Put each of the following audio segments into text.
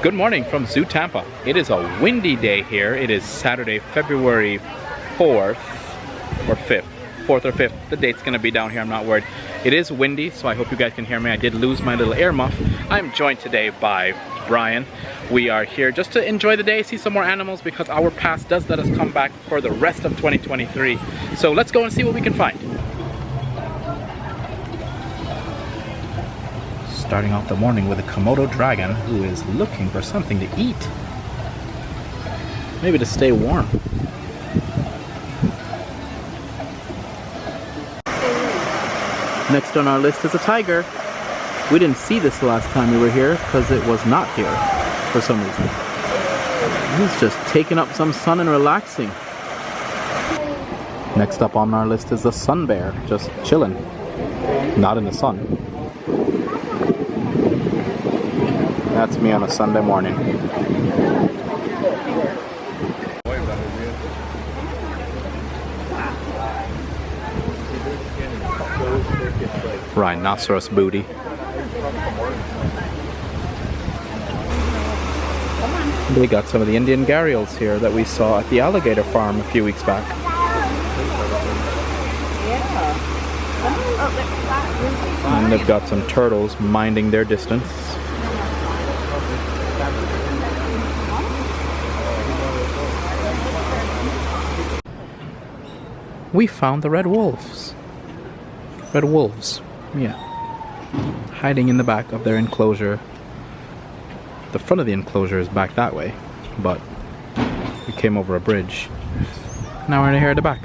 Good morning from ZooTampa. It is a windy day here. It is Saturday, February 4th or 5th. 4th or 5th. The date's gonna be down here, I'm not worried. It is windy, so I hope you guys can hear me. I did lose my little air muff. I'm joined today by Brian. We are here just to enjoy the day, see some more animals because our pass does let us come back for the rest of 2023. So let's go and see what we can find. Starting off the morning with a Komodo dragon who is looking for something to eat. Maybe to stay warm. Next on our list is a tiger. We didn't see this the last time we were here because it was not here for some reason. He's just taking up some sun and relaxing. Next up on our list is a sun bear, just chilling, not in the sun. That's me on a Sunday morning. Rhinoceros booty. They got some of the Indian gharials here that we saw at the alligator farm a few weeks back. And they've got some turtles minding their distance. We found the red wolves. Red wolves, yeah. Hiding in the back of their enclosure. The front of the enclosure is back that way, but we came over a bridge. Now we're here at the back.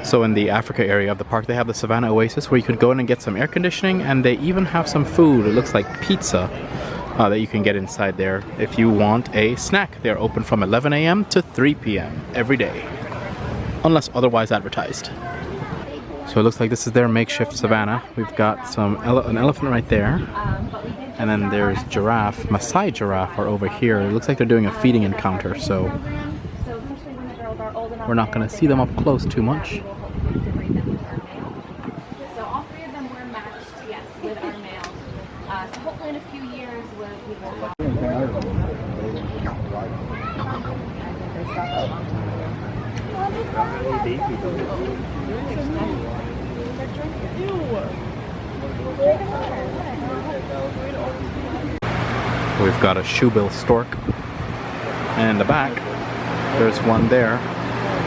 So in the Africa area of the park, they have the Savannah Oasis where you could go in and get some air conditioning, and they even have some food. It looks like pizza that you can get inside there if you want a snack. They're open from 11 a.m. to 3 p.m. every day, unless otherwise advertised. So it looks like this is their makeshift savannah. We've got an elephant right there, and then there's giraffe, Maasai giraffe are over here. It looks like they're doing a feeding encounter, so we're not going to see them up close too much. So all three of them were matched, yes, with our male. So hopefully in a few years we will We've got a shoebill stork. And in the back, there's one there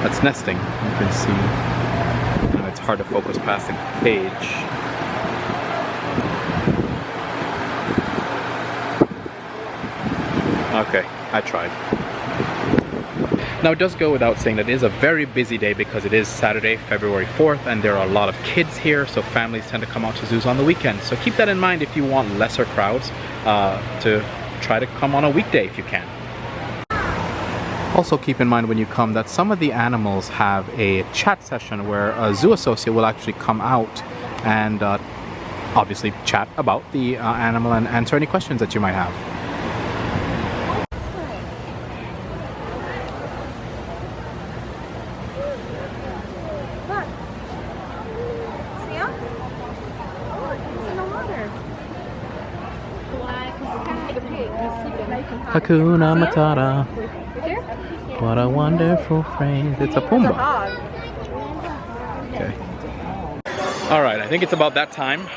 that's nesting. You can see. It's hard to focus past the cage. Okay, I tried. Now it does go without saying that it is a very busy day because it is Saturday, February 4th, and there are a lot of kids here, so families tend to come out to zoos on the weekend. So keep that in mind if you want lesser crowds, to try to come on a weekday if you can. Also keep in mind when you come that some of the animals have a chat session where a zoo associate will actually come out and obviously chat about the animal and answer any questions that you might have. Hakuna Matata. What a wonderful phrase. It's a Pumbaa. Okay. Alright, I think it's about that time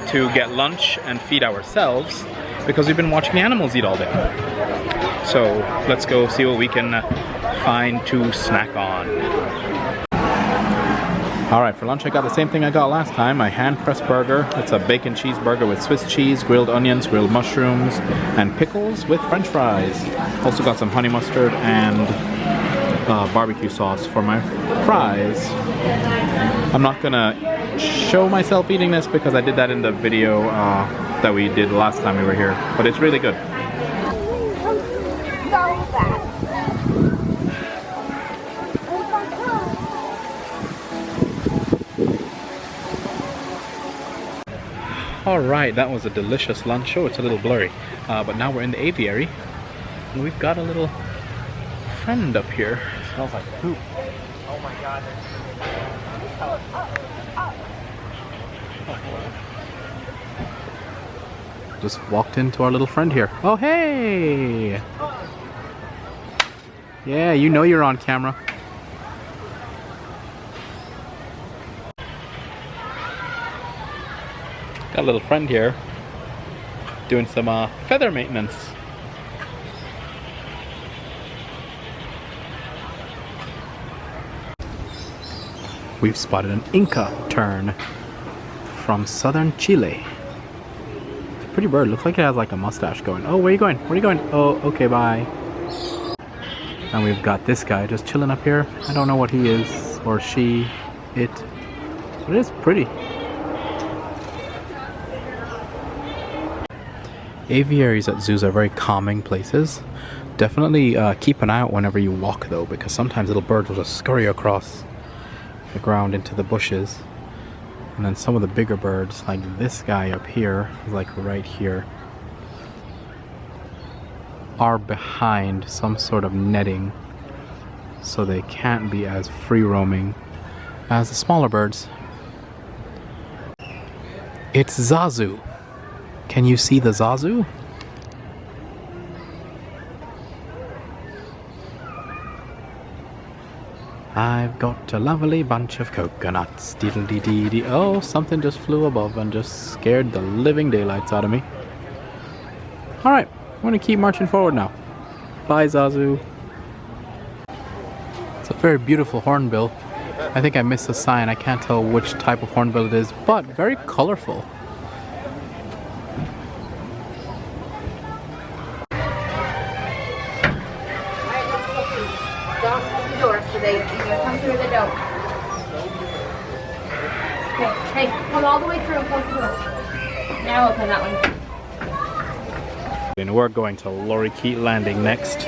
to get lunch and feed ourselves because we've been watching the animals eat all day. So let's go see what we can find to snack on. Alright, for lunch I got the same thing I got last time, my hand-pressed burger. It's a bacon cheeseburger with Swiss cheese, grilled onions, grilled mushrooms, and pickles with french fries. Also got some honey mustard and barbecue sauce for my fries. I'm not gonna show myself eating this because I did that in the video that we did last time we were here, but it's really good. Alright, that was a delicious lunch. Oh, it's a little blurry. But now we're in the aviary. And we've got a little friend up here. Smells like poop. Oh my god. Just walked into our little friend here. Oh, hey! Yeah, you know you're on camera. Got a little friend here doing some feather maintenance. We've spotted an Inca tern from southern Chile. It's a pretty bird. Looks like it has like a mustache going. Oh, where are you going? Where are you going? Oh, okay, bye. And we've got this guy just chilling up here. I don't know what he is, or she, it. But it is pretty. Aviaries at zoos are very calming places. Definitely keep an eye out whenever you walk though, because sometimes little birds will just scurry across the ground into the bushes. And then some of the bigger birds, like this guy up here, like right here, are behind some sort of netting, so they can't be as free roaming as the smaller birds. It's Zazu. Can you see the Zazu? I've got a lovely bunch of coconuts. Diddle-dee-dee-dee. Oh, something just flew above and just scared the living daylights out of me. Alright, I'm going to keep marching forward now. Bye, Zazu. It's a very beautiful hornbill. I think I missed a sign. I can't tell which type of hornbill it is, but very colorful. Come through the door. Okay, hey, come all the way through and close the door. Now open that one. And we're going to Lowry Park Landing next.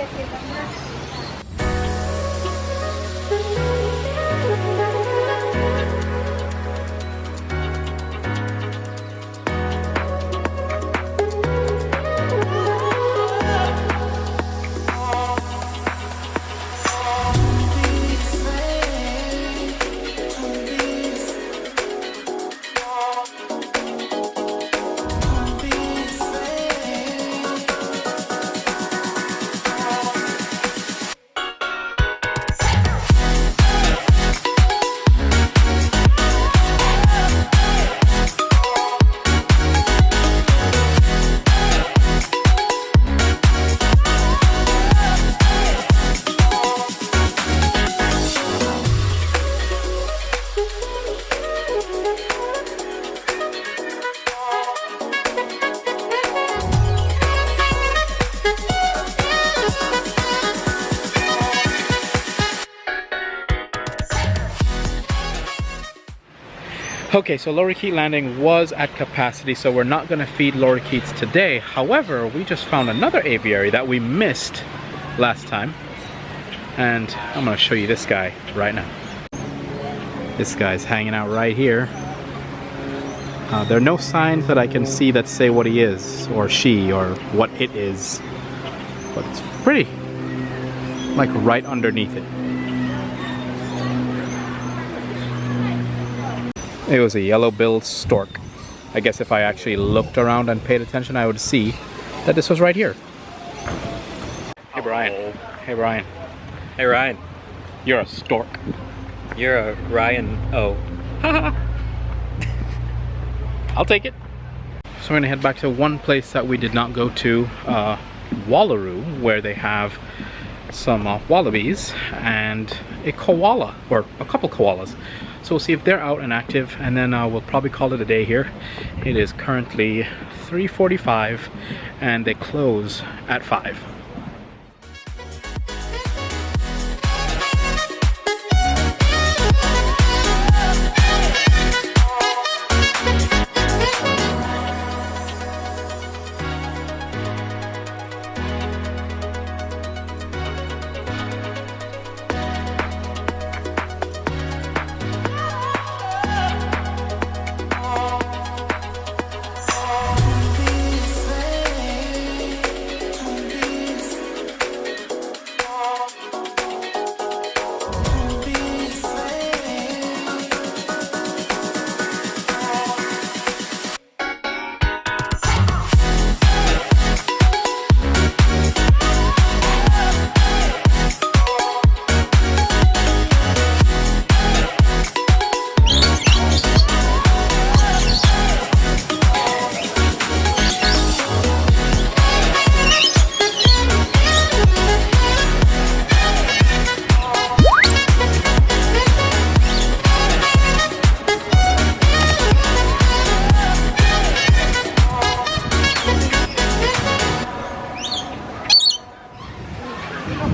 Okay, so lorikeet landing was at capacity, so we're not going to feed lorikeets today. However, we just found another aviary that we missed last time, and I'm going to show you this guy right now. This guy's hanging out right here. There are no signs that I can see that say what he is, or she, or what it is, but it's pretty, like right underneath it. It was a yellow-billed stork. I guess if I actually looked around and paid attention, I would see that this was right here. Hey Brian. Oh. Hey Brian. Hey Ryan. You're a stork. You're a Ryan. Oh. I'll take it. So we're gonna head back to one place that we did not go to, Wallaroo, where they have some wallabies and a koala, or a couple koalas. So we'll see if they're out and active, and then we'll probably call it a day here. It is currently 3:45 and they close at 5.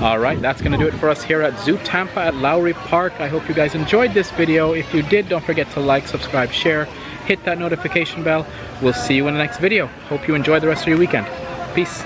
Alright, that's going to do it for us here at ZooTampa at Lowry Park. I hope you guys enjoyed this video. If you did, don't forget to like, subscribe, share, hit that notification bell. We'll see you in the next video. Hope you enjoy the rest of your weekend. Peace.